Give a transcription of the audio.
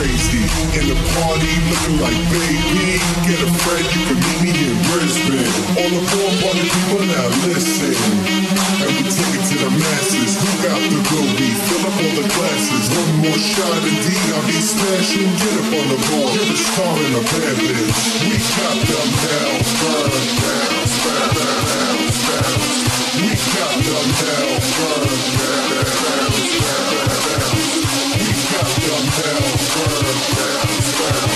crazy. In the party, looking like baby. Get a friend, you can meet me in Brisbane. All aboard, party people, now listen. And we take it to the masses. Who got the goatee? Fill up all the glasses. One more shot and D, I'll be smashing. Get up on the board, you're the star in a bad bitch. We got them now, burn down, burn down, burn. We got them now, burn down, burn down. We got them now, burn down, burn.